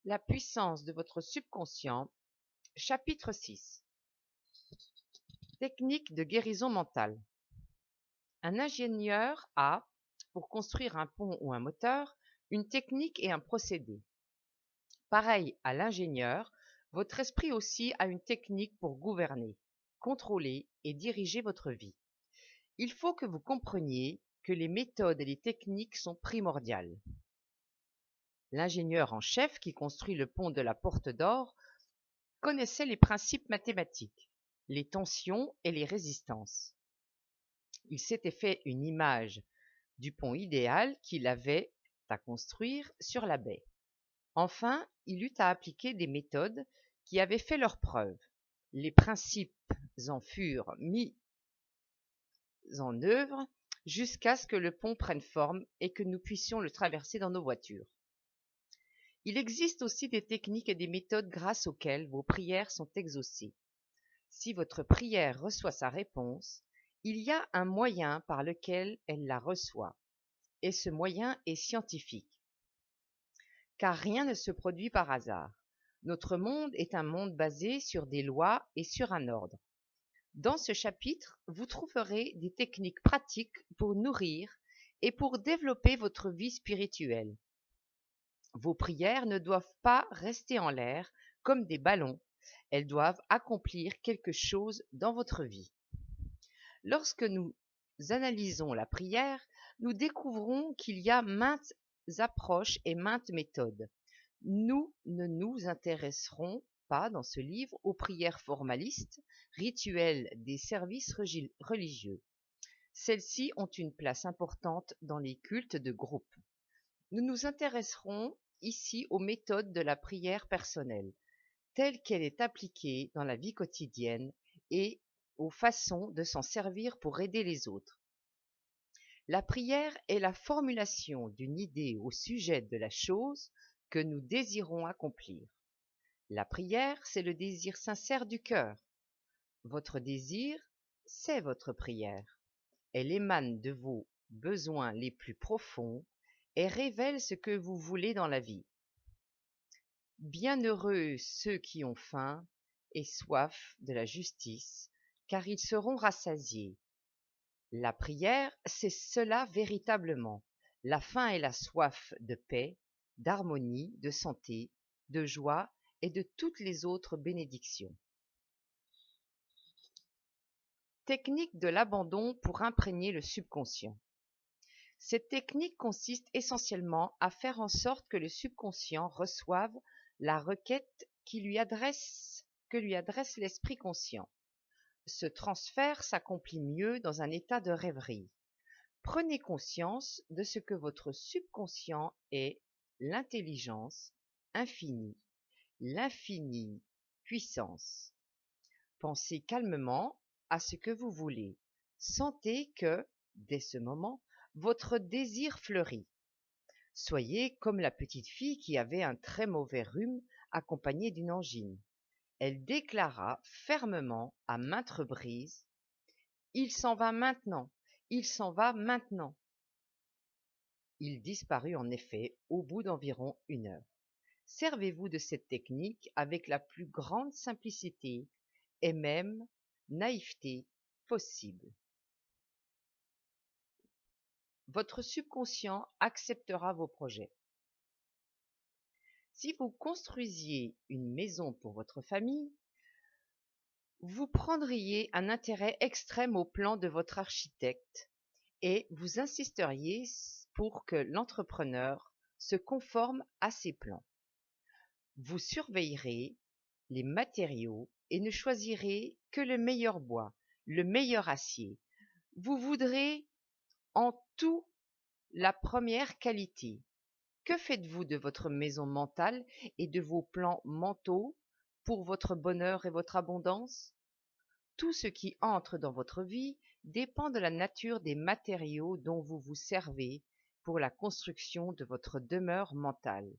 La puissance de votre subconscient, chapitre 6. Technique de guérison mentale. Un ingénieur a, pour construire un pont ou un moteur, une technique et un procédé. Pareil à l'ingénieur, votre esprit aussi a une technique pour gouverner, contrôler et diriger votre vie. Il faut que vous compreniez que les méthodes et les techniques sont primordiales. L'ingénieur en chef qui construit le pont de la Porte d'Or connaissait les principes mathématiques, les tensions et les résistances. Il s'était fait une image du pont idéal qu'il avait à construire sur la baie. Enfin, il eut à appliquer des méthodes qui avaient fait leurs preuves. Les principes en furent mis en œuvre jusqu'à ce que le pont prenne forme et que nous puissions le traverser dans nos voitures. Il existe aussi des techniques et des méthodes grâce auxquelles vos prières sont exaucées. Si votre prière reçoit sa réponse, il y a un moyen par lequel elle la reçoit, et ce moyen est scientifique. Car rien ne se produit par hasard. Notre monde est un monde basé sur des lois et sur un ordre. Dans ce chapitre, vous trouverez des techniques pratiques pour nourrir et pour développer votre vie spirituelle. Vos prières ne doivent pas rester en l'air comme des ballons, elles doivent accomplir quelque chose dans votre vie. Lorsque nous analysons la prière, nous découvrons qu'il y a maintes approches et maintes méthodes. Nous ne nous intéresserons pas dans ce livre aux prières formalistes, rituels des services religieux. Celles-ci ont une place importante dans les cultes de groupe. Nous nous intéresserons ici aux méthodes de la prière personnelle, telle qu'elle est appliquée dans la vie quotidienne et aux façons de s'en servir pour aider les autres. La prière est la formulation d'une idée au sujet de la chose que nous désirons accomplir. La prière, c'est le désir sincère du cœur. Votre désir, c'est votre prière. Elle émane de vos besoins les plus profonds et révèle ce que vous voulez dans la vie. Bienheureux ceux qui ont faim et soif de la justice, car ils seront rassasiés. La prière, c'est cela véritablement, la faim et la soif de paix, d'harmonie, de santé, de joie et de toutes les autres bénédictions. Technique de l'abandon pour imprégner le subconscient. Cette technique consiste essentiellement à faire en sorte que le subconscient reçoive la requête que lui adresse l'esprit conscient. Ce transfert s'accomplit mieux dans un état de rêverie. Prenez conscience de ce que votre subconscient est l'intelligence infinie, l'infinie puissance. Pensez calmement à ce que vous voulez. Sentez que, dès ce moment, votre désir fleurit. Soyez comme la petite fille qui avait un très mauvais rhume accompagné d'une angine. Elle déclara fermement à maintes reprises « Il s'en va maintenant, il s'en va maintenant ». Il disparut en effet au bout d'environ 1 heure. Servez-vous de cette technique avec la plus grande simplicité et même naïveté possible. Votre subconscient acceptera vos projets. Si vous construisiez une maison pour votre famille, vous prendriez un intérêt extrême au plan de votre architecte et vous insisteriez pour que l'entrepreneur se conforme à ses plans. Vous surveillerez les matériaux et ne choisirez que le meilleur bois, le meilleur acier. Vous voudrez en tout la première qualité. Que faites-vous de votre maison mentale et de vos plans mentaux pour votre bonheur et votre abondance? Tout ce qui entre dans votre vie dépend de la nature des matériaux dont vous vous servez pour la construction de votre demeure mentale.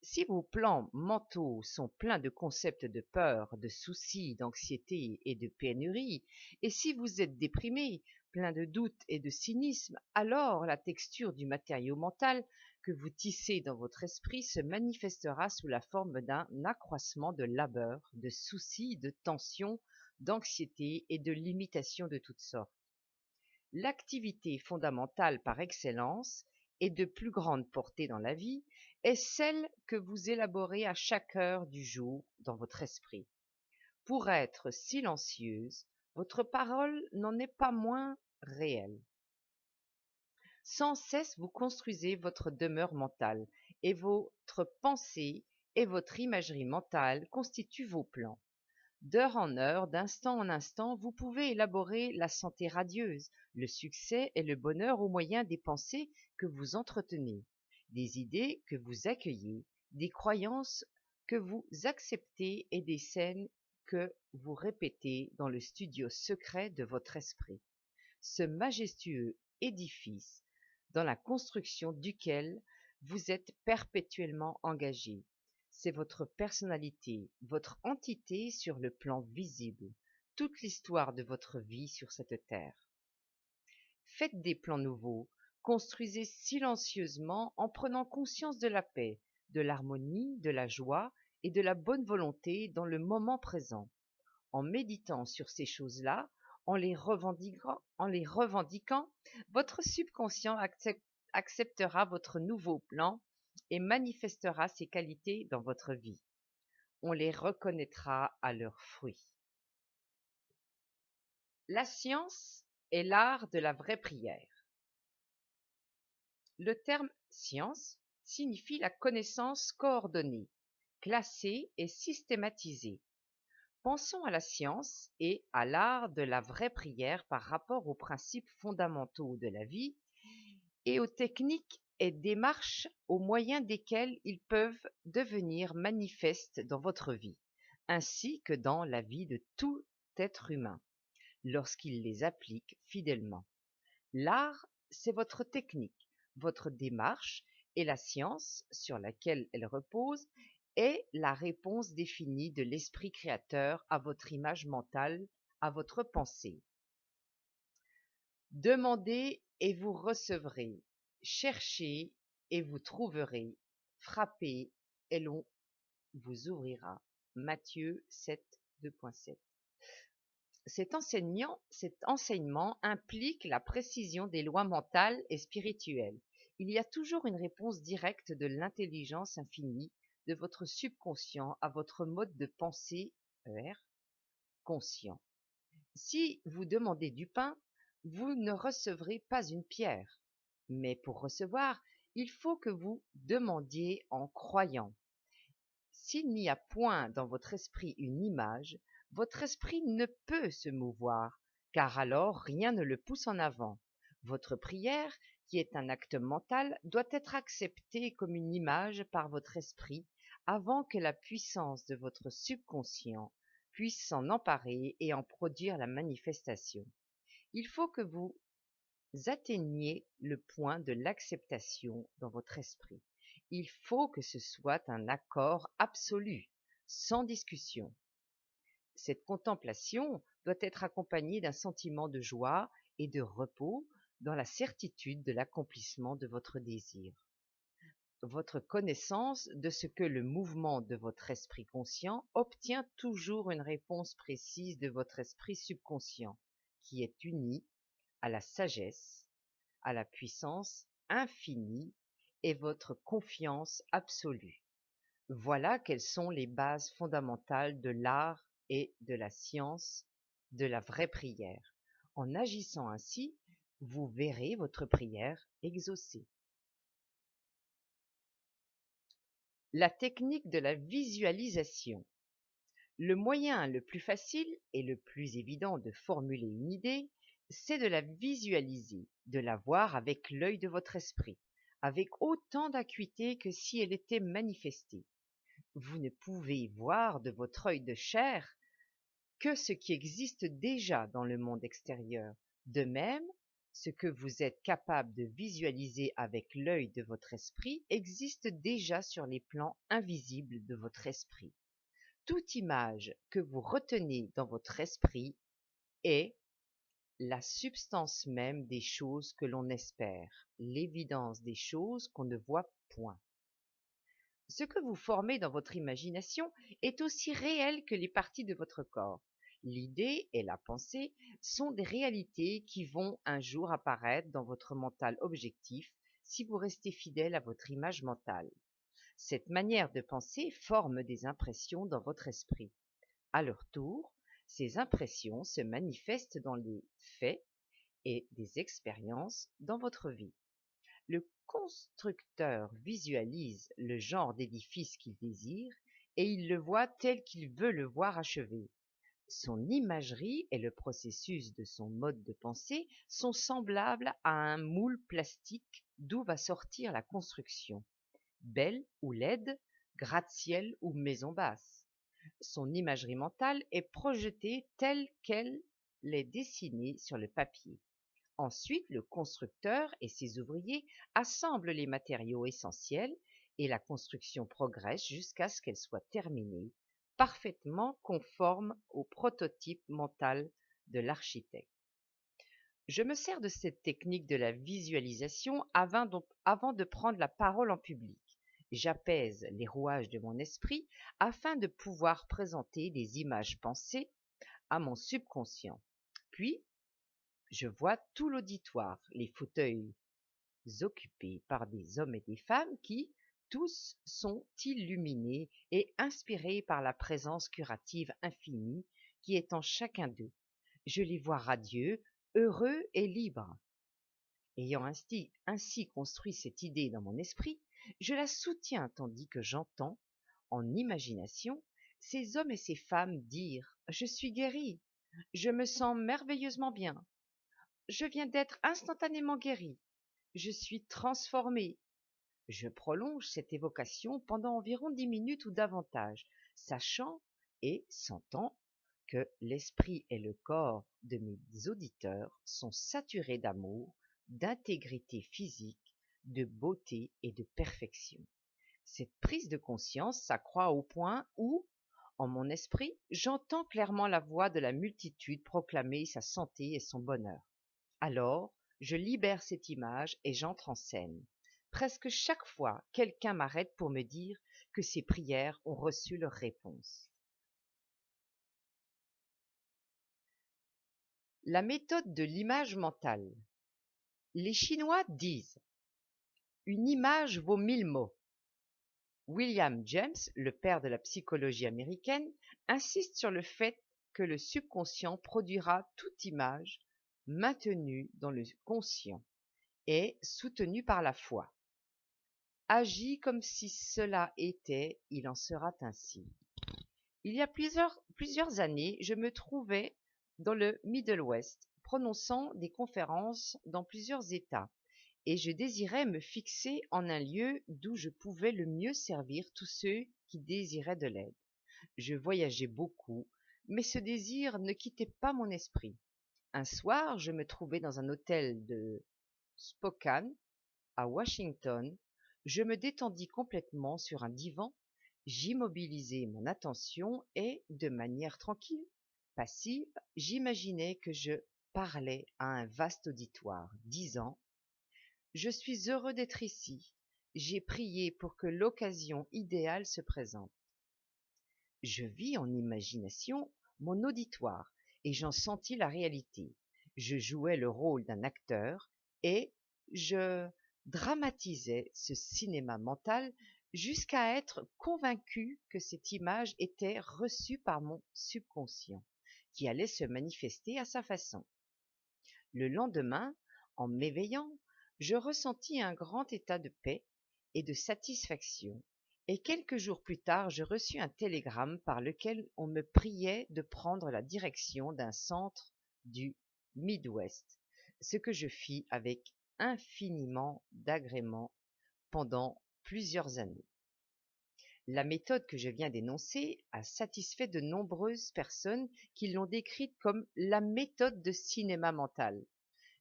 Si vos plans mentaux sont pleins de concepts de peur, de soucis, d'anxiété et de pénurie, et si vous êtes déprimé, plein de doutes et de cynisme, alors la texture du matériau mental que vous tissez dans votre esprit se manifestera sous la forme d'un accroissement de labeur, de soucis, de tensions, d'anxiété et de limitations de toutes sortes. L'activité fondamentale par excellence et de plus grande portée dans la vie est celle que vous élaborez à chaque heure du jour dans votre esprit. Pour être silencieuse, votre parole n'en est pas moins réelle. Sans cesse vous construisez votre demeure mentale, et votre pensée et votre imagerie mentale constituent vos plans. D'heure en heure, d'instant en instant, vous pouvez élaborer la santé radieuse, le succès et le bonheur au moyen des pensées que vous entretenez, des idées que vous accueillez, des croyances que vous acceptez et des scènes que vous répétez dans le studio secret de votre esprit. Ce majestueux édifice dans la construction duquel vous êtes perpétuellement engagé. C'est votre personnalité, votre entité sur le plan visible, toute l'histoire de votre vie sur cette terre. Faites des plans nouveaux, construisez silencieusement en prenant conscience de la paix, de l'harmonie, de la joie et de la bonne volonté dans le moment présent. En méditant sur ces choses-là, en les revendiquant, votre subconscient acceptera votre nouveau plan et manifestera ses qualités dans votre vie. On les reconnaîtra à leurs fruits. La science est l'art de la vraie prière. Le terme science signifie la connaissance coordonnée, classée et systématisée. Pensons à la science et à l'art de la vraie prière par rapport aux principes fondamentaux de la vie et aux techniques et démarches au moyen desquelles ils peuvent devenir manifestes dans votre vie, ainsi que dans la vie de tout être humain, lorsqu'il les applique fidèlement. L'art, c'est votre technique, votre démarche, et la science, sur laquelle elle repose, est la réponse définie de l'esprit créateur à votre image mentale, à votre pensée. Demandez et vous recevrez, cherchez et vous trouverez, frappez et l'on vous ouvrira. Matthieu 7, 2.7. Cet enseignement implique la précision des lois mentales et spirituelles. Il y a toujours une réponse directe de l'intelligence infinie de votre subconscient à votre mode de pensée conscient. Si vous demandez du pain, vous ne recevrez pas une pierre. Mais pour recevoir, il faut que vous demandiez en croyant. S'il n'y a point dans votre esprit une image, votre esprit ne peut se mouvoir, car alors rien ne le pousse en avant. Votre prière, qui est un acte mental, doit être acceptée comme une image par votre esprit avant que la puissance de votre subconscient puisse s'en emparer et en produire la manifestation. Il faut que vous atteigniez le point de l'acceptation dans votre esprit. Il faut que ce soit un accord absolu, sans discussion. Cette contemplation doit être accompagnée d'un sentiment de joie et de repos dans la certitude de l'accomplissement de votre désir. Votre connaissance de ce que le mouvement de votre esprit conscient obtient toujours une réponse précise de votre esprit subconscient, qui est uni à la sagesse, à la puissance infinie et votre confiance absolue. Voilà quelles sont les bases fondamentales de l'art et de la science de la vraie prière. En agissant ainsi, vous verrez votre prière exaucée. La technique de la visualisation. Le moyen le plus facile et le plus évident de formuler une idée, c'est de la visualiser, de la voir avec l'œil de votre esprit, avec autant d'acuité que si elle était manifestée. Vous ne pouvez voir de votre œil de chair que ce qui existe déjà dans le monde extérieur. De même, ce que vous êtes capable de visualiser avec l'œil de votre esprit existe déjà sur les plans invisibles de votre esprit. Toute image que vous retenez dans votre esprit est la substance même des choses que l'on espère, l'évidence des choses qu'on ne voit point. Ce que vous formez dans votre imagination est aussi réel que les parties de votre corps. L'idée et la pensée sont des réalités qui vont un jour apparaître dans votre mental objectif si vous restez fidèle à votre image mentale. Cette manière de penser forme des impressions dans votre esprit. À leur tour, ces impressions se manifestent dans les faits et des expériences dans votre vie. Le constructeur visualise le genre d'édifice qu'il désire et il le voit tel qu'il veut le voir achevé. Son imagerie et le processus de son mode de pensée sont semblables à un moule plastique d'où va sortir la construction, belle ou laide, gratte-ciel ou maison basse. Son imagerie mentale est projetée telle qu'elle l'est dessinée sur le papier. Ensuite, le constructeur et ses ouvriers assemblent les matériaux essentiels et la construction progresse jusqu'à ce qu'elle soit terminée, parfaitement conforme au prototype mental de l'architecte. Je me sers de cette technique de la visualisation avant de prendre la parole en public. J'apaise les rouages de mon esprit afin de pouvoir présenter des images pensées à mon subconscient. Puis, je vois tout l'auditoire, les fauteuils occupés par des hommes et des femmes qui, tous, sont illuminés et inspirés par la présence curative infinie qui est en chacun d'eux. Je les vois radieux, heureux et libres. Ayant ainsi construit cette idée dans mon esprit, je la soutiens tandis que j'entends, en imagination, ces hommes et ces femmes dire « Je suis guéri, je me sens merveilleusement bien, je viens d'être instantanément guéri, je suis transformé. » Je prolonge cette évocation pendant environ 10 minutes ou davantage, sachant et sentant que l'esprit et le corps de mes auditeurs sont saturés d'amour, d'intégrité physique, de beauté et de perfection. Cette prise de conscience s'accroît au point où, en mon esprit, j'entends clairement la voix de la multitude proclamer sa santé et son bonheur. Alors, je libère cette image et j'entre en scène. Presque chaque fois, quelqu'un m'arrête pour me dire que ses prières ont reçu leur réponse. La méthode de l'image mentale. Les Chinois disent « une image vaut 1000 mots ». William James, le père de la psychologie américaine, insiste sur le fait que le subconscient produira toute image maintenue dans le conscient et soutenue par la foi. Agis comme si cela était, il en sera ainsi. Il y a plusieurs années, je me trouvais dans le Middle West, prononçant des conférences dans plusieurs États, et je désirais me fixer en un lieu d'où je pouvais le mieux servir tous ceux qui désiraient de l'aide. Je voyageais beaucoup, mais ce désir ne quittait pas mon esprit. Un soir, je me trouvais dans un hôtel de Spokane, à Washington. Je me détendis complètement sur un divan, j'immobilisai mon attention et, de manière tranquille, passive, j'imaginais que je parlais à un vaste auditoire, disant « Je suis heureux d'être ici. J'ai prié pour que l'occasion idéale se présente. » Je vis en imagination mon auditoire et j'en sentis la réalité. Je jouais le rôle d'un acteur et je dramatisais ce cinéma mental jusqu'à être convaincu que cette image était reçue par mon subconscient, qui allait se manifester à sa façon. Le lendemain, en m'éveillant, je ressentis un grand état de paix et de satisfaction, et quelques jours plus tard, je reçus un télégramme par lequel on me priait de prendre la direction d'un centre du Midwest, ce que je fis avec infiniment d'agrément pendant plusieurs années. La méthode que je viens d'énoncer a satisfait de nombreuses personnes qui l'ont décrite comme la méthode de cinéma mental.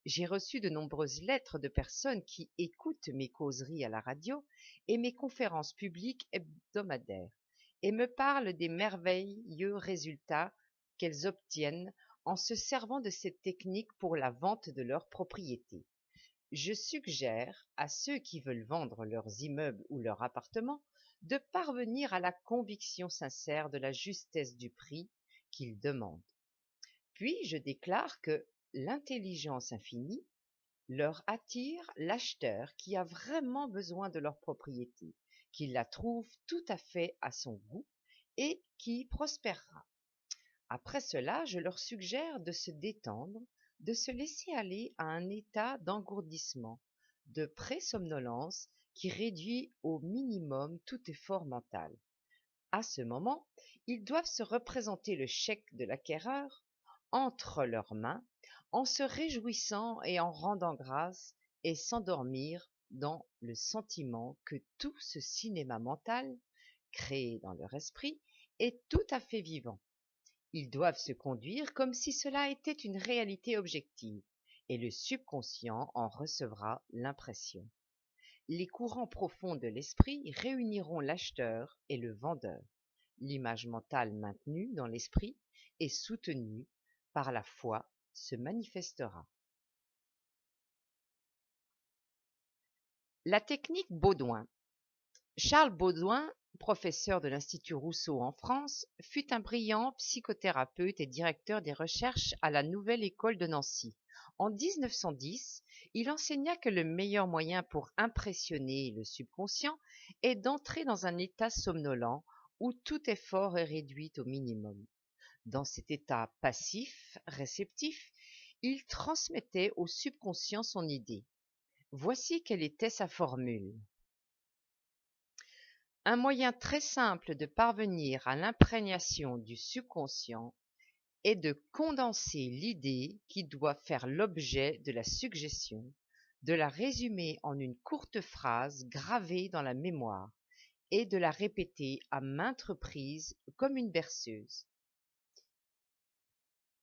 J'ai reçu de nombreuses lettres de personnes qui écoutent mes causeries à la radio et mes conférences publiques hebdomadaires et me parlent des merveilleux résultats qu'elles obtiennent en se servant de cette technique pour la vente de leurs propriétés. Je suggère à ceux qui veulent vendre leurs immeubles ou leurs appartements de parvenir à la conviction sincère de la justesse du prix qu'ils demandent. Puis je déclare que l'intelligence infinie leur attire l'acheteur qui a vraiment besoin de leur propriété, qui la trouve tout à fait à son goût et qui prospérera. Après cela, je leur suggère de se détendre, de se laisser aller à un état d'engourdissement, de présomnolence qui réduit au minimum tout effort mental. À ce moment, ils doivent se représenter le chèque de l'acquéreur entre leurs mains, en se réjouissant et en rendant grâce, et s'endormir dans le sentiment que tout ce cinéma mental, créé dans leur esprit, est tout à fait vivant. Ils doivent se conduire comme si cela était une réalité objective, et le subconscient en recevra l'impression. Les courants profonds de l'esprit réuniront l'acheteur et le vendeur. L'image mentale maintenue dans l'esprit et soutenue par la foi se manifestera. La technique Baudouin. Charles Baudouin, professeur de l'Institut Rousseau en France, fut un brillant psychothérapeute et directeur des recherches à la Nouvelle École de Nancy. En 1910, il enseigna que le meilleur moyen pour impressionner le subconscient est d'entrer dans un état somnolent où tout effort est réduit au minimum. Dans cet état passif, réceptif, il transmettait au subconscient son idée. Voici quelle était sa formule. Un moyen très simple de parvenir à l'imprégnation du subconscient est de condenser l'idée qui doit faire l'objet de la suggestion, de la résumer en une courte phrase gravée dans la mémoire et de la répéter à maintes reprises comme une berceuse.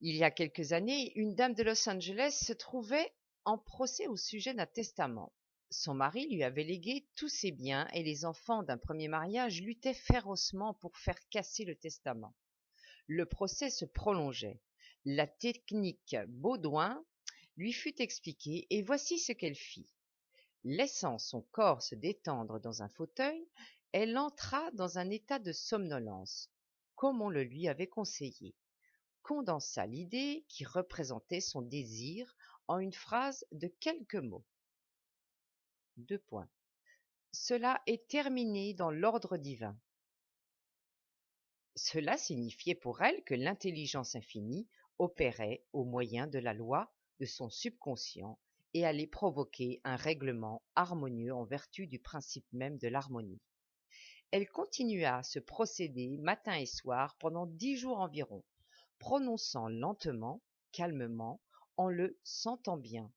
Il y a quelques années, une dame de Los Angeles se trouvait en procès au sujet d'un testament. Son mari lui avait légué tous ses biens et les enfants d'un premier mariage luttaient férocement pour faire casser le testament. Le procès se prolongeait. La technique Baudouin lui fut expliquée et voici ce qu'elle fit. Laissant son corps se détendre dans un fauteuil, elle entra dans un état de somnolence, comme on le lui avait conseillé, condensa l'idée qui représentait son désir en une phrase de quelques mots. 2 points. Cela est terminé dans l'ordre divin. Cela signifiait pour elle que l'intelligence infinie opérait au moyen de la loi de son subconscient et allait provoquer un règlement harmonieux en vertu du principe même de l'harmonie. Elle continua ce procédé matin et soir pendant 10 jours environ, prononçant lentement, calmement, en le sentant bien.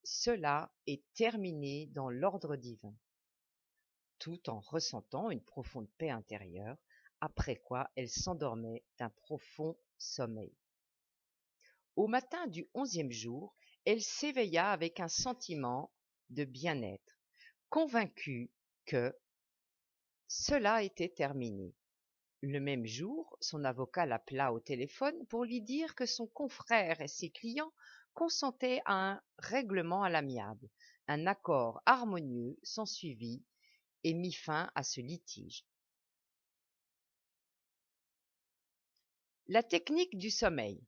Cela est terminé dans l'ordre divin, tout en ressentant une profonde paix intérieure, après quoi elle s'endormait d'un profond sommeil. Au matin du 11e jour, elle s'éveilla avec un sentiment de bien-être, convaincue que cela était terminé. Le même jour, son avocat l'appela au téléphone pour lui dire que son confrère et ses clients consentaient à un règlement à l'amiable. Un accord harmonieux s'ensuivit et mit fin à ce litige. La technique du sommeil.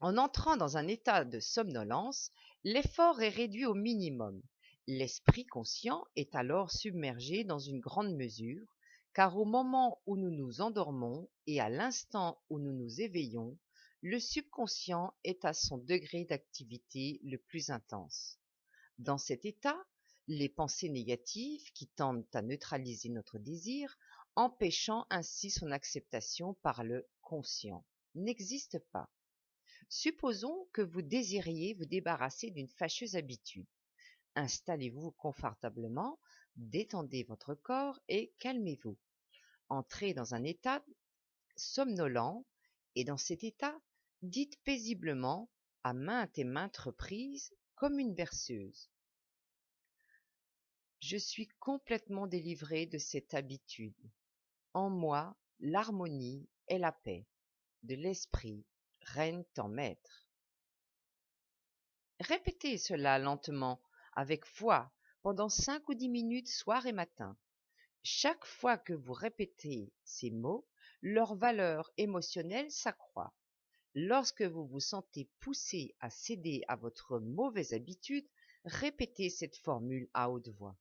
En entrant dans un état de somnolence, l'effort est réduit au minimum. L'esprit conscient est alors submergé dans une grande mesure, car au moment où nous nous endormons et à l'instant où nous nous éveillons, le subconscient est à son degré d'activité le plus intense. Dans cet état, les pensées négatives qui tendent à neutraliser notre désir, empêchant ainsi son acceptation par le conscient, n'existent pas. Supposons que vous désiriez vous débarrasser d'une fâcheuse habitude. Installez-vous confortablement, détendez votre corps et calmez-vous. Entrez dans un état somnolent et dans cet état, dites paisiblement, à maintes et maintes reprises, comme une berceuse. Je suis complètement délivré de cette habitude. En moi, l'harmonie et la paix de l'esprit règne en maître. Répétez cela lentement, avec foi, pendant 5 ou 10 minutes soir et matin. Chaque fois que vous répétez ces mots, leur valeur émotionnelle s'accroît. Lorsque vous vous sentez poussé à céder à votre mauvaise habitude, répétez cette formule à haute voix.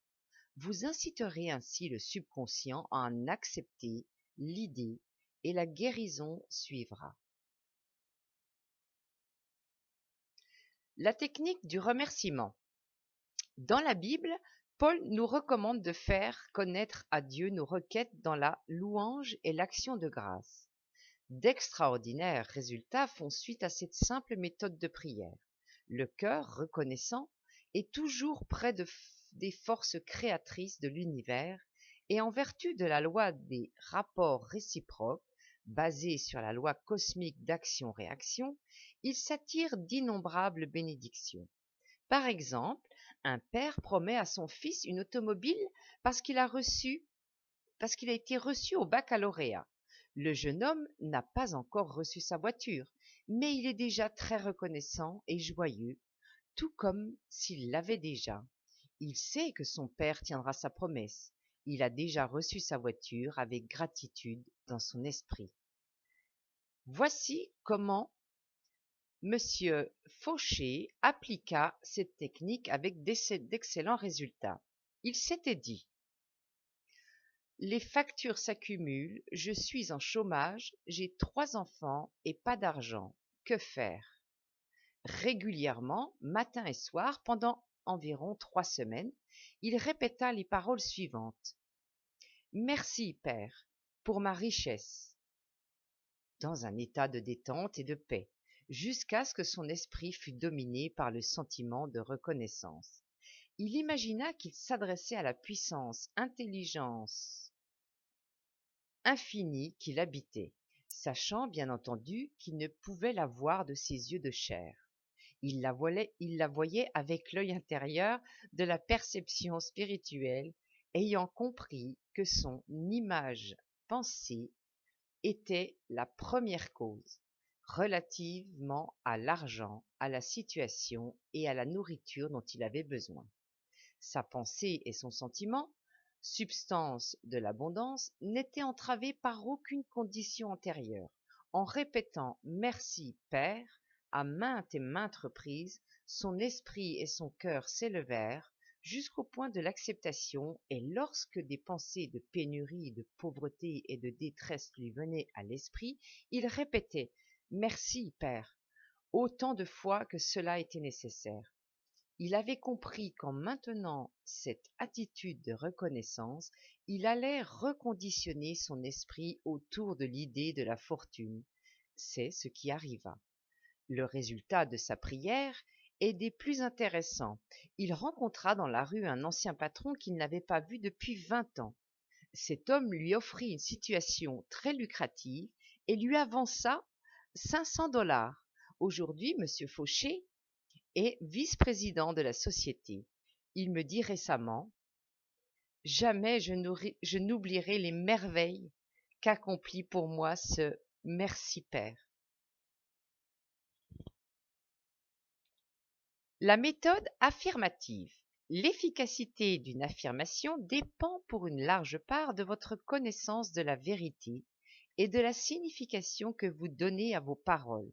Vous inciterez ainsi le subconscient à en accepter l'idée et la guérison suivra. La technique du remerciement. Dans la Bible, Paul nous recommande de faire connaître à Dieu nos requêtes dans la louange et l'action de grâce. D'extraordinaires résultats font suite à cette simple méthode de prière. Le cœur reconnaissant est toujours près des forces créatrices de l'univers et en vertu de la loi des rapports réciproques, basée sur la loi cosmique d'action-réaction, il s'attire d'innombrables bénédictions. Par exemple, un père promet à son fils une automobile parce qu'il a été reçu au baccalauréat. Le jeune homme n'a pas encore reçu sa voiture, mais il est déjà très reconnaissant et joyeux, tout comme s'il l'avait déjà. Il sait que son père tiendra sa promesse. Il a déjà reçu sa voiture avec gratitude dans son esprit. Voici comment Monsieur Fauché appliqua cette technique avec d'excellents résultats. Il s'était dit: les factures s'accumulent, je suis en chômage, j'ai 3 enfants et pas d'argent. Que faire? Régulièrement, matin et soir, pendant environ 3 semaines, il répéta les paroles suivantes. Merci, Père, pour ma richesse, dans un état de détente et de paix, jusqu'à ce que son esprit fût dominé par le sentiment de reconnaissance. Il imagina qu'il s'adressait à la puissance, intelligence infinie qui l'habitait, sachant bien entendu qu'il ne pouvait la voir de ses yeux de chair. Il la voyait avec l'œil intérieur de la perception spirituelle, ayant compris que son image pensée était la première cause, relativement à l'argent, à la situation et à la nourriture dont il avait besoin. Sa pensée et son sentiment, substance de l'abondance, n'étaient entravés par aucune condition antérieure. En répétant « Merci, Père » à maintes et maintes reprises, son esprit et son cœur s'élevèrent jusqu'au point de l'acceptation, et lorsque des pensées de pénurie, de pauvreté et de détresse lui venaient à l'esprit, il répétait « Merci, Père » autant de fois que cela était nécessaire. Il avait compris qu'en maintenant cette attitude de reconnaissance, il allait reconditionner son esprit autour de l'idée de la fortune. C'est ce qui arriva. Le résultat de sa prière est des plus intéressants. Il rencontra dans la rue un ancien patron qu'il n'avait pas vu depuis 20 ans. Cet homme lui offrit une situation très lucrative et lui avança 500 $. Aujourd'hui, M. Fauché est vice-président de la société. Il me dit récemment: jamais je n'oublierai les merveilles qu'accomplit pour moi ce merci Père. La méthode affirmative. L'efficacité d'une affirmation dépend pour une large part de votre connaissance de la vérité et de la signification que vous donnez à vos paroles.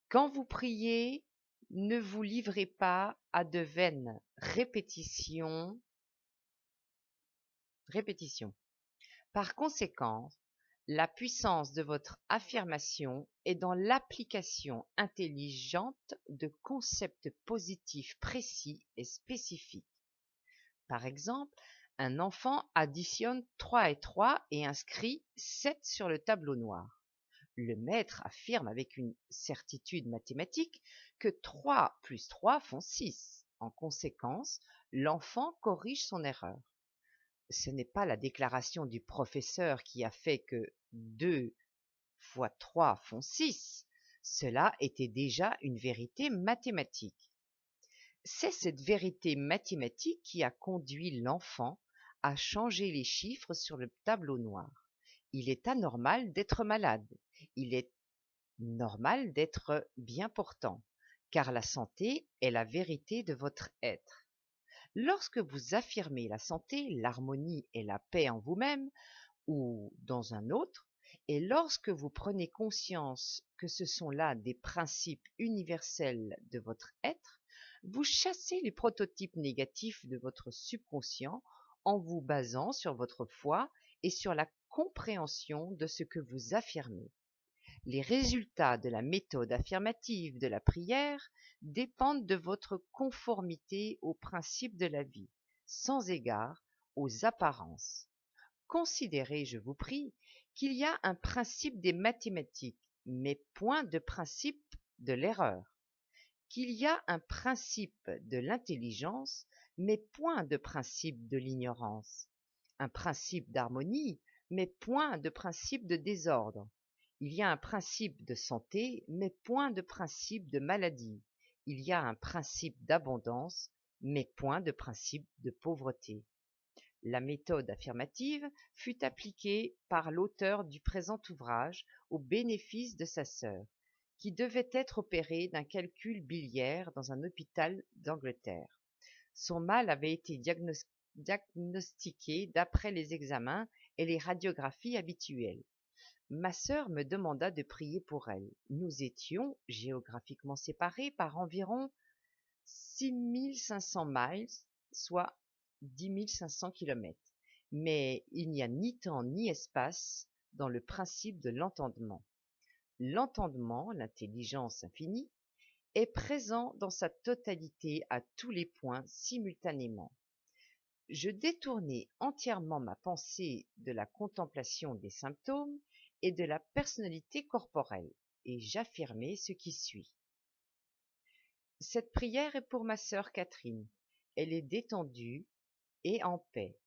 Quand vous priez, ne vous livrez pas à de vaines répétitions. Par conséquent, la puissance de votre affirmation est dans l'application intelligente de concepts positifs précis et spécifiques. Par exemple, un enfant additionne 3 et 3 et inscrit 7 sur le tableau noir. Le maître affirme avec une certitude mathématique que 3 plus 3 font 6. En conséquence, l'enfant corrige son erreur. Ce n'est pas la déclaration du professeur qui a fait que 2 fois 3 font 6. Cela était déjà une vérité mathématique. C'est cette vérité mathématique qui a conduit l'enfant à changer les chiffres sur le tableau noir. Il est anormal d'être malade. Il est Normal d'être bien portant, car la santé est la vérité de votre être. Lorsque vous affirmez la santé, l'harmonie et la paix en vous-même ou dans un autre, et lorsque vous prenez conscience que ce sont là des principes universels de votre être, vous chassez les prototypes négatifs de votre subconscient en vous basant sur votre foi et sur la compréhension de ce que vous affirmez. Les résultats de la méthode affirmative de la prière dépendent de votre conformité aux principes de la vie, sans égard aux apparences. Considérez, je vous prie, qu'il y a un principe des mathématiques, mais point de principe de l'erreur, qu'il y a un principe de l'intelligence, mais point de principe de l'ignorance, un principe d'harmonie, mais point de principe de désordre. Il y a un principe de santé, mais point de principe de maladie. Il y a un principe d'abondance, mais point de principe de pauvreté. La méthode affirmative fut appliquée par l'auteur du présent ouvrage au bénéfice de sa sœur, qui devait être opérée d'un calcul biliaire dans un hôpital d'Angleterre. Son mal avait été diagnostiqué d'après les examens et les radiographies habituelles. Ma sœur me demanda de prier pour elle. Nous étions géographiquement séparés par environ 6500 miles, soit 10 500 kilomètres. Mais il n'y a ni temps ni espace dans le principe de l'entendement. L'entendement, l'intelligence infinie, est présent dans sa totalité à tous les points simultanément. Je détournai entièrement ma pensée de la contemplation des symptômes et de la personnalité corporelle, et j'affirmai ce qui suit. Cette prière est pour ma sœur Catherine. Elle est détendue et en paix,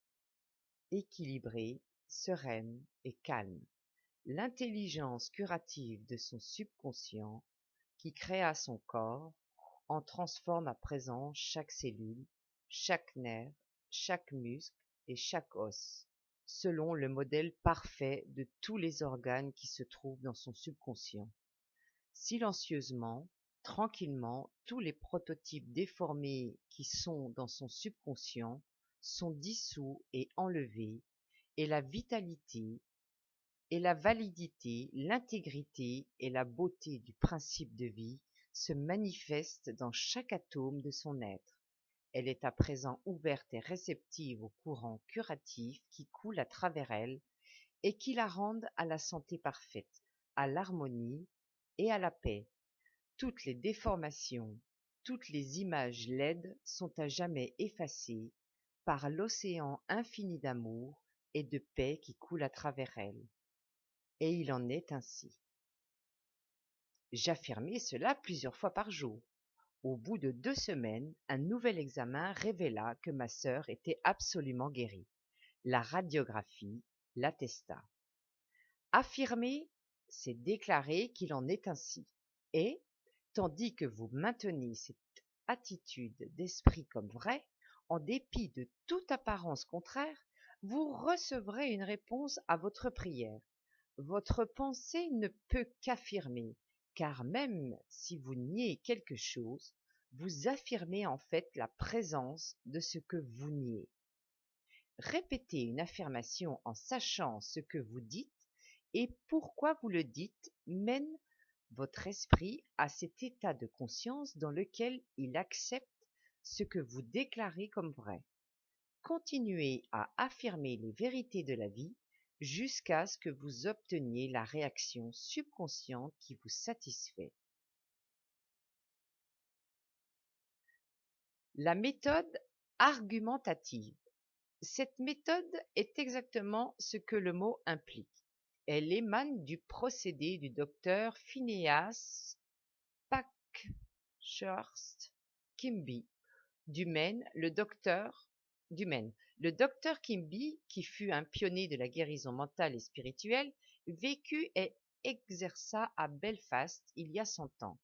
équilibrée, sereine et calme. L'intelligence curative de son subconscient, qui créa son corps, en transforme à présent chaque cellule, chaque nerf, chaque muscle et chaque os, selon le modèle parfait de tous les organes qui se trouvent dans son subconscient. Silencieusement, tranquillement, tous les prototypes déformés qui sont dans son subconscient sont dissous et enlevés, et la vitalité et la validité, l'intégrité et la beauté du principe de vie se manifestent dans chaque atome de son être. Elle est à présent ouverte et réceptive aux courants curatifs qui coulent à travers elle et qui la rendent à la santé parfaite, à l'harmonie et à la paix. Toutes les déformations, toutes les images laides sont à jamais effacées par l'océan infini d'amour et de paix qui coule à travers elle. Et il en est ainsi. J'affirmai cela plusieurs fois par jour. Au bout de 2 semaines, un nouvel examen révéla que ma sœur était absolument guérie. La radiographie l'attesta. Affirmer, c'est déclarer qu'il en est ainsi. Et, tandis que vous maintenez cette attitude d'esprit comme vraie, en dépit de toute apparence contraire, vous recevrez une réponse à votre prière. Votre pensée ne peut qu'affirmer, car même si vous niez quelque chose, vous affirmez en fait la présence de ce que vous niez. Répétez une affirmation en sachant ce que vous dites et pourquoi vous le dites mène votre esprit à cet état de conscience dans lequel il accepte ce que vous déclarez comme vrai. Continuez à affirmer les vérités de la vie jusqu'à ce que vous obteniez la réaction subconsciente qui vous satisfait. La méthode argumentative. Cette méthode est exactement ce que le mot implique. Elle émane du procédé du docteur Phineas Pankhurst Quimby du Maine. Le docteur Quimby, qui fut un pionnier de la guérison mentale et spirituelle, vécut et exerça à Belfast il y a 100 ans.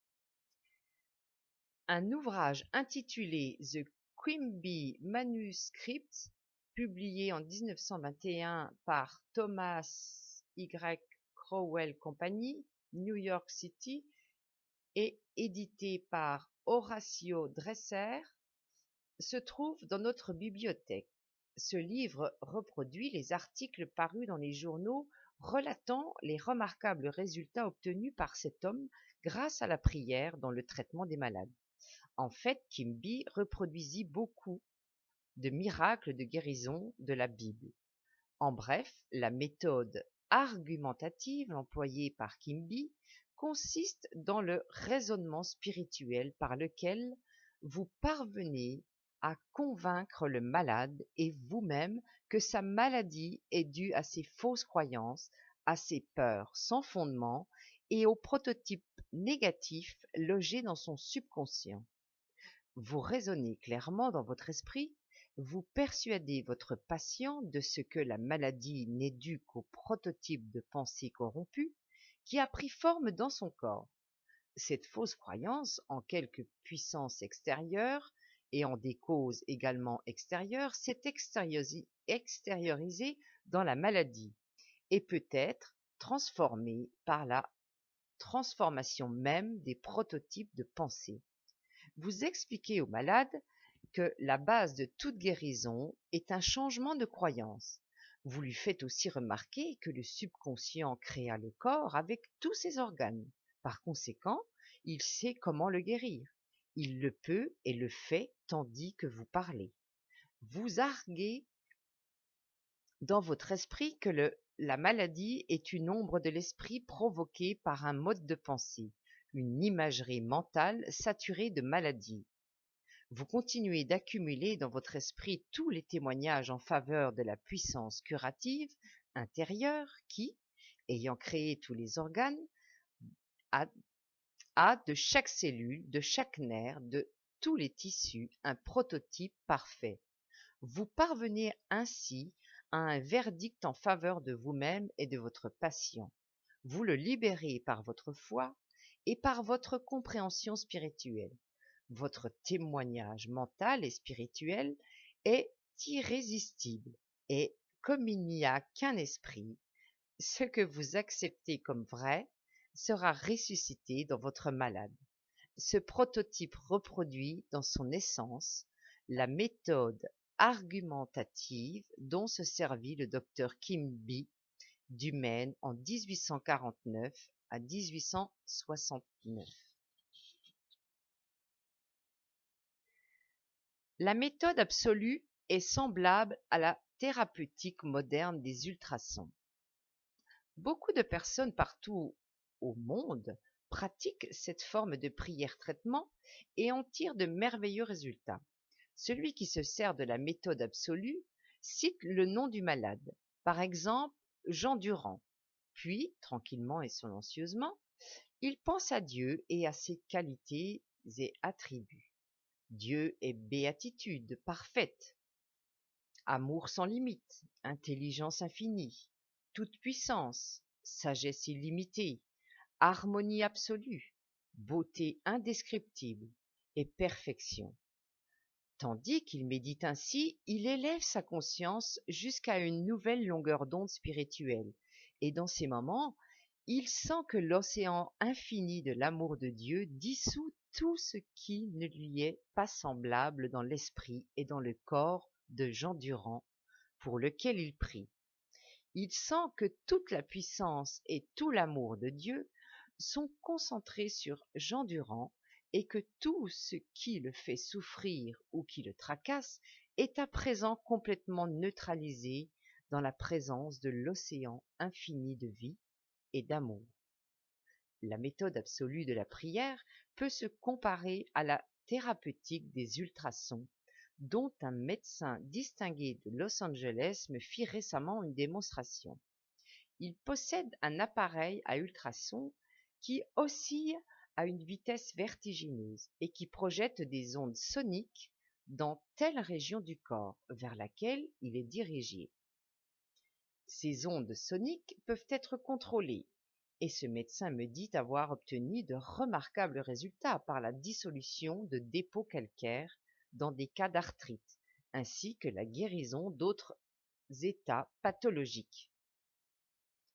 Un ouvrage intitulé The Quimby Manuscripts, publié en 1921 par Thomas Y. Crowell Company, New York City et édité par Horatio Dresser, se trouve dans notre bibliothèque. Ce livre reproduit les articles parus dans les journaux relatant les remarquables résultats obtenus par cet homme grâce à la prière dans le traitement des malades. En fait, Quimby reproduisit beaucoup de miracles de guérison de la Bible. En bref, la méthode argumentative employée par Quimby consiste dans le raisonnement spirituel par lequel vous parvenez à convaincre le malade et vous-même que sa maladie est due à ses fausses croyances, à ses peurs sans fondement et aux prototypes négatifs logés dans son subconscient. Vous raisonnez clairement dans votre esprit, vous persuadez votre patient de ce que la maladie n'est due qu'au prototype de pensée corrompue qui a pris forme dans son corps. Cette fausse croyance en quelque puissance extérieure et en des causes également extérieures s'est extériorisée dans la maladie et peut être transformée par la transformation même des prototypes de pensée. Vous expliquez au malade que la base de toute guérison est un changement de croyance. Vous lui faites aussi remarquer que le subconscient créa le corps avec tous ses organes. Par conséquent, il sait comment le guérir. Il le peut et le fait tandis que vous parlez. Vous arguez dans votre esprit que la maladie est une ombre de l'esprit provoquée par un mode de pensée, une imagerie mentale saturée de maladie. Vous continuez d'accumuler dans votre esprit tous les témoignages en faveur de la puissance curative intérieure qui, ayant créé tous les organes, a de chaque cellule, de chaque nerf, de tous les tissus, un prototype parfait. Vous parvenez ainsi à un verdict en faveur de vous-même et de votre patient. Vous le libérez par votre foi et par votre compréhension spirituelle. Votre témoignage mental et spirituel est irrésistible et, comme il n'y a qu'un esprit, ce que vous acceptez comme vrai sera ressuscité dans votre malade. Ce prototype reproduit dans son essence la méthode argumentative dont se servit le docteur Quimby du Maine en 1849 à 1869. La méthode absolue est semblable à la thérapeutique moderne des ultrasons. Beaucoup de personnes partout au monde pratiquent cette forme de prière-traitement et en tirent de merveilleux résultats. Celui qui se sert de la méthode absolue cite le nom du malade, par exemple Jean Durand, puis, tranquillement et silencieusement, il pense à Dieu et à ses qualités et attributs. Dieu est béatitude parfaite, amour sans limite, intelligence infinie, toute puissance, sagesse illimitée, harmonie absolue, beauté indescriptible et perfection. Tandis qu'il médite ainsi, il élève sa conscience jusqu'à une nouvelle longueur d'onde spirituelle, et dans ces moments, il sent que l'océan infini de l'amour de Dieu dissout tout ce qui ne lui est pas semblable dans l'esprit et dans le corps de Jean Durand, pour lequel il prie. Il sent que toute la puissance et tout l'amour de Dieu sont concentrés sur Jean Durand et que tout ce qui le fait souffrir ou qui le tracasse est à présent complètement neutralisé dans la présence de l'océan infini de vie et d'amour. La méthode absolue de la prière peut se comparer à la thérapeutique des ultrasons, dont un médecin distingué de Los Angeles me fit récemment une démonstration. Il possède un appareil à ultrasons qui oscille à une vitesse vertigineuse et qui projette des ondes soniques dans telle région du corps vers laquelle il est dirigé. Ces ondes soniques peuvent être contrôlées et ce médecin me dit avoir obtenu de remarquables résultats par la dissolution de dépôts calcaires dans des cas d'arthrite, ainsi que la guérison d'autres états pathologiques.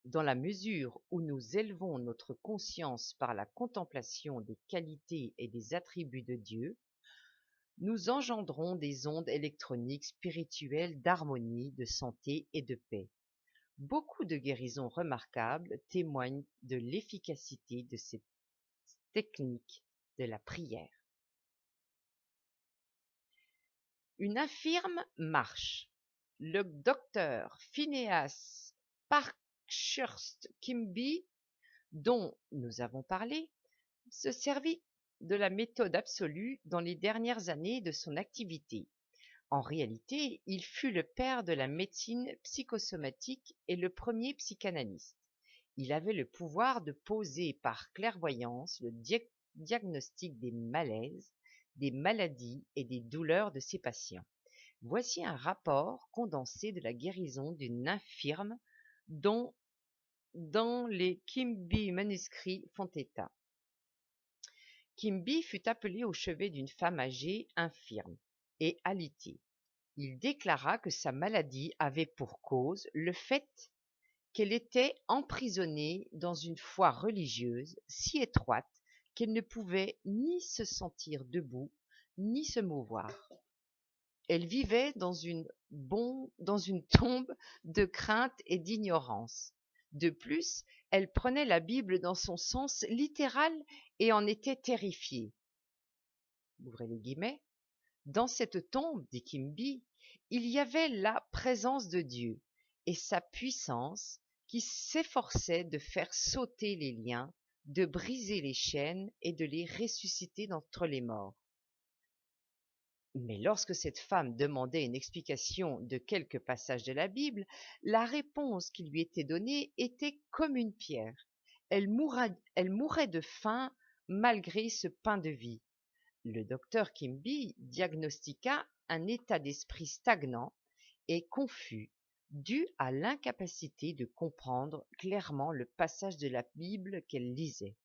dans la mesure où nous élevons notre conscience par la contemplation des qualités et des attributs de Dieu, nous engendrons des ondes électroniques spirituelles d'harmonie, de santé et de paix. Beaucoup de guérisons remarquables témoignent de l'efficacité de cette technique de la prière. Une infirme marche. Le docteur Phineas Parkhurst Quimby, dont nous avons parlé, se servit de la méthode absolue dans les dernières années de son activité. En réalité, il fut le père de la médecine psychosomatique et le premier psychanalyste. Il avait le pouvoir de poser par clairvoyance le diagnostic des malaises, des maladies et des douleurs de ses patients. Voici un rapport condensé de la guérison d'une infirme dont dans les Quimby manuscrits font état. Quimby fut appelé au chevet d'une femme âgée, infirme et alitée. Il déclara que sa maladie avait pour cause le fait qu'elle était emprisonnée dans une foi religieuse si étroite qu'elle ne pouvait ni se sentir debout, ni se mouvoir. Elle vivait dans une tombe de crainte et d'ignorance. De plus, elle prenait la Bible dans son sens littéral et en était terrifiée. Ouvrez les guillemets. Dans cette tombe, dit Quimby, il y avait la présence de Dieu et sa puissance qui s'efforçait de faire sauter les liens, de briser les chaînes et de les ressusciter d'entre les morts. Mais lorsque cette femme demandait une explication de quelques passages de la Bible, la réponse qui lui était donnée était comme une pierre. Elle mourait de faim malgré ce pain de vie. Le docteur Quimby diagnostiqua un état d'esprit stagnant et confus dû à l'incapacité de comprendre clairement le passage de la Bible qu'elle lisait.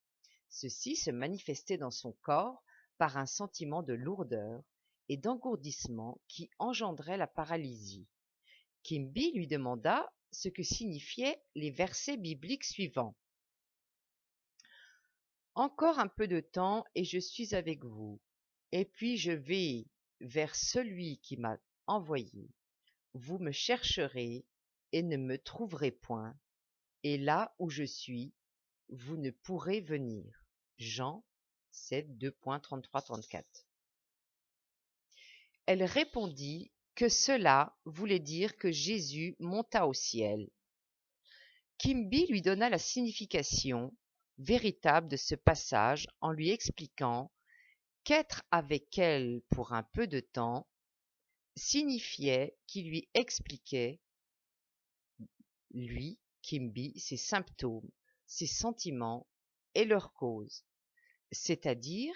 Ceci se manifestait dans son corps par un sentiment de lourdeur et d'engourdissement qui engendrait la paralysie. Quimby lui demanda ce que signifiaient les versets bibliques suivants. « Encore un peu de temps et je suis avec vous, et puis je vais vers celui qui m'a envoyé. Vous me chercherez et ne me trouverez point, et là où je suis, vous ne pourrez venir. » Jean 7, 2.33-34. Elle répondit que cela voulait dire que Jésus monta au ciel. Quimby lui donna la signification véritable de ce passage en lui expliquant qu'être avec elle pour un peu de temps signifiait qu'il lui expliquait, lui, Quimby, ses symptômes, ses sentiments et leurs causes, c'est-à-dire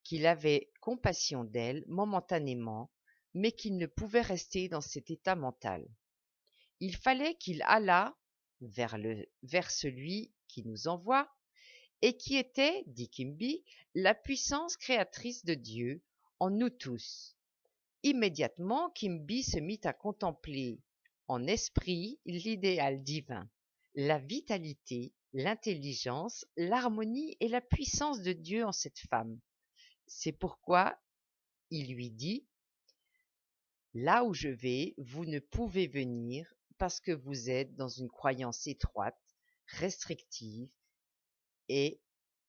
qu'il avait compassion d'elle momentanément, mais qu'il ne pouvait rester dans cet état mental. Il fallait qu'il allât vers celui qui nous envoie, et qui était, dit Quimby, la puissance créatrice de Dieu en nous tous. Immédiatement, Quimby se mit à contempler en esprit l'idéal divin, la vitalité, l'intelligence, l'harmonie et la puissance de Dieu en cette femme. C'est pourquoi il lui dit « Là où je vais, vous ne pouvez venir parce que vous êtes dans une croyance étroite, restrictive, et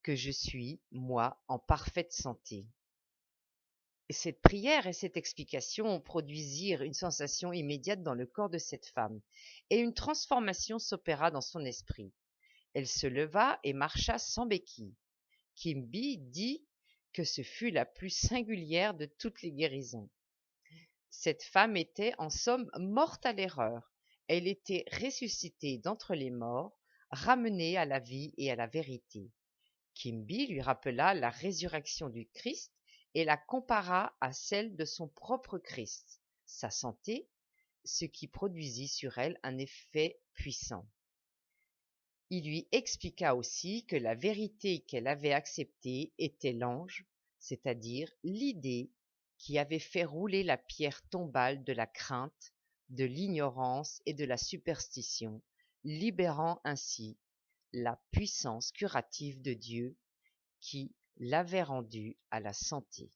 que je suis, moi, en parfaite santé. » Cette prière et cette explication produisirent une sensation immédiate dans le corps de cette femme, et une transformation s'opéra dans son esprit. Elle se leva et marcha sans béquille. Quimby dit que ce fut la plus singulière de toutes les guérisons. Cette femme était, en somme, morte à l'erreur. Elle était ressuscitée d'entre les morts, ramenée à la vie et à la vérité. Quimby lui rappela la résurrection du Christ et la compara à celle de son propre Christ, sa santé, ce qui produisit sur elle un effet puissant. Il lui expliqua aussi que la vérité qu'elle avait acceptée était l'ange, c'est-à-dire l'idée qui avait fait rouler la pierre tombale de la crainte, de l'ignorance et de la superstition, libérant ainsi la puissance curative de Dieu qui l'avait rendu à la santé.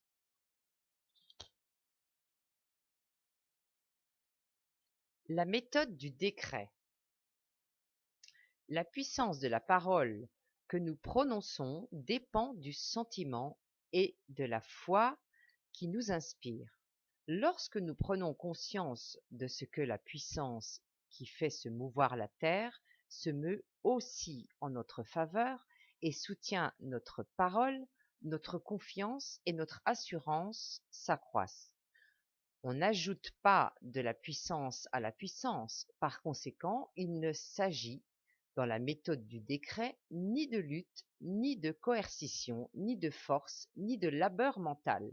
La méthode du décret. La puissance de la parole que nous prononçons dépend du sentiment et de la foi qui nous inspire. Lorsque nous prenons conscience de ce que la puissance qui fait se mouvoir la terre se meut aussi en notre faveur et soutient notre parole, notre confiance et notre assurance s'accroissent. On n'ajoute pas de la puissance à la puissance. Par conséquent, il ne s'agit, dans la méthode du décret, ni de lutte, ni de coercition, ni de force, ni de labeur mental.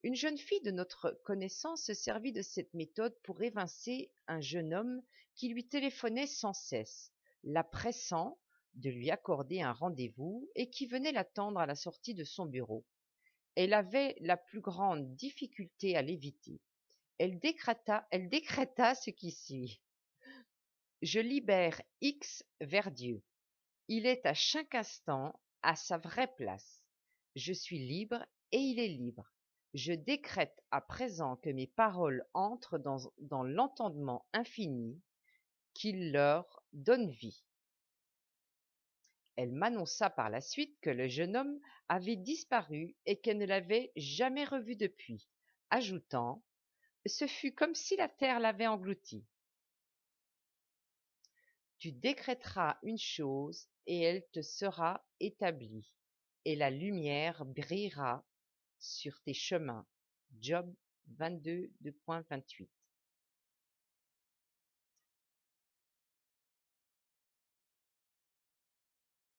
Une jeune fille de notre connaissance se servit de cette méthode pour évincer un jeune homme qui lui téléphonait sans cesse, la pressant de lui accorder un rendez-vous et qui venait l'attendre à la sortie de son bureau. Elle avait la plus grande difficulté à l'éviter. Elle décréta ce qui suit. Je libère X vers Dieu. Il est à chaque instant à sa vraie place. Je suis libre et il est libre. Je décrète à présent que mes paroles entrent dans l'entendement infini, qu'il leur donne vie. Elle m'annonça par la suite que le jeune homme avait disparu et qu'elle ne l'avait jamais revu depuis, ajoutant « Ce fut comme si la terre l'avait englouti. » Tu décrèteras une chose et elle te sera établie, et la lumière brillera sur tes chemins. Job 22, 2.28.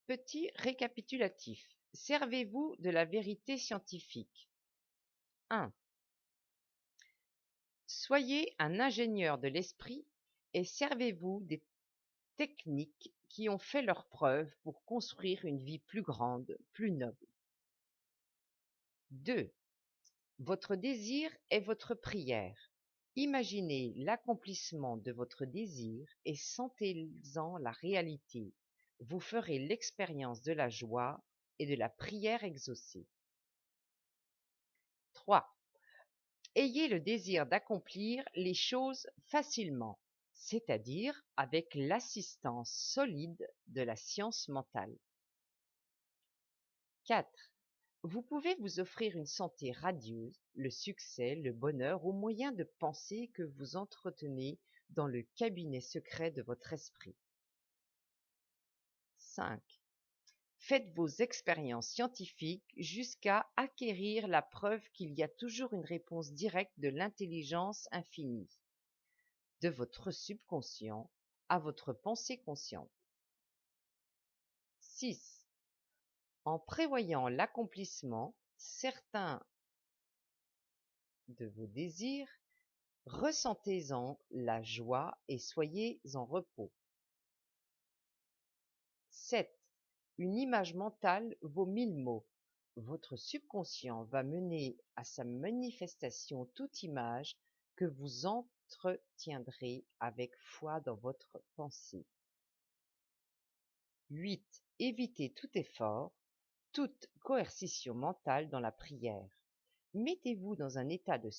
Petit récapitulatif. Servez-vous de la vérité scientifique. 1. Soyez un ingénieur de l'esprit et servez-vous des techniques qui ont fait leurs preuves pour construire une vie plus grande, plus noble. 2. Votre désir est votre prière. Imaginez l'accomplissement de votre désir et sentez-en la réalité. Vous ferez l'expérience de la joie et de la prière exaucée. 3. Ayez le désir d'accomplir les choses facilement, c'est-à-dire avec l'assistance solide de la science mentale. 4. Vous pouvez vous offrir une santé radieuse, le succès, le bonheur au moyen de pensées que vous entretenez dans le cabinet secret de votre esprit. 5. Faites vos expériences scientifiques jusqu'à acquérir la preuve qu'il y a toujours une réponse directe de l'intelligence infinie, de votre subconscient à votre pensée consciente. 6. En prévoyant l'accomplissement, certains de vos désirs, ressentez-en la joie et soyez en repos. 7. Une image mentale vaut 1000 mots. Votre subconscient va mener à sa manifestation toute image que vous entretiendrez avec foi dans votre pensée. 8. Évitez tout effort, toute coercition mentale dans la prière. Mettez-vous dans un état de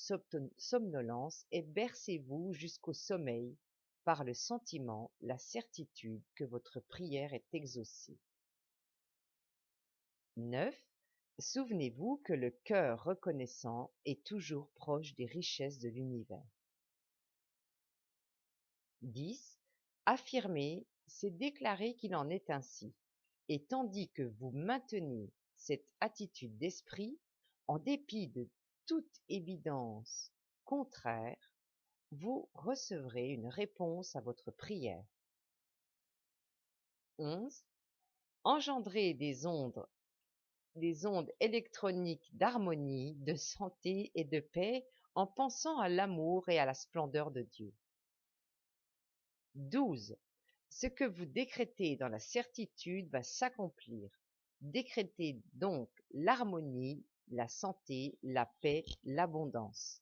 somnolence et bercez-vous jusqu'au sommeil par le sentiment, la certitude que votre prière est exaucée. 9. Souvenez-vous que le cœur reconnaissant est toujours proche des richesses de l'univers. 10. Affirmer, c'est déclarer qu'il en est ainsi. Et tandis que vous maintenez cette attitude d'esprit, en dépit de toute évidence contraire, vous recevrez une réponse à votre prière. 11. Engendrez des ondes électroniques d'harmonie, de santé et de paix en pensant à l'amour et à la splendeur de Dieu. 12. Ce que vous décrétez dans la certitude va s'accomplir. Décrétez donc l'harmonie, la santé, la paix, l'abondance.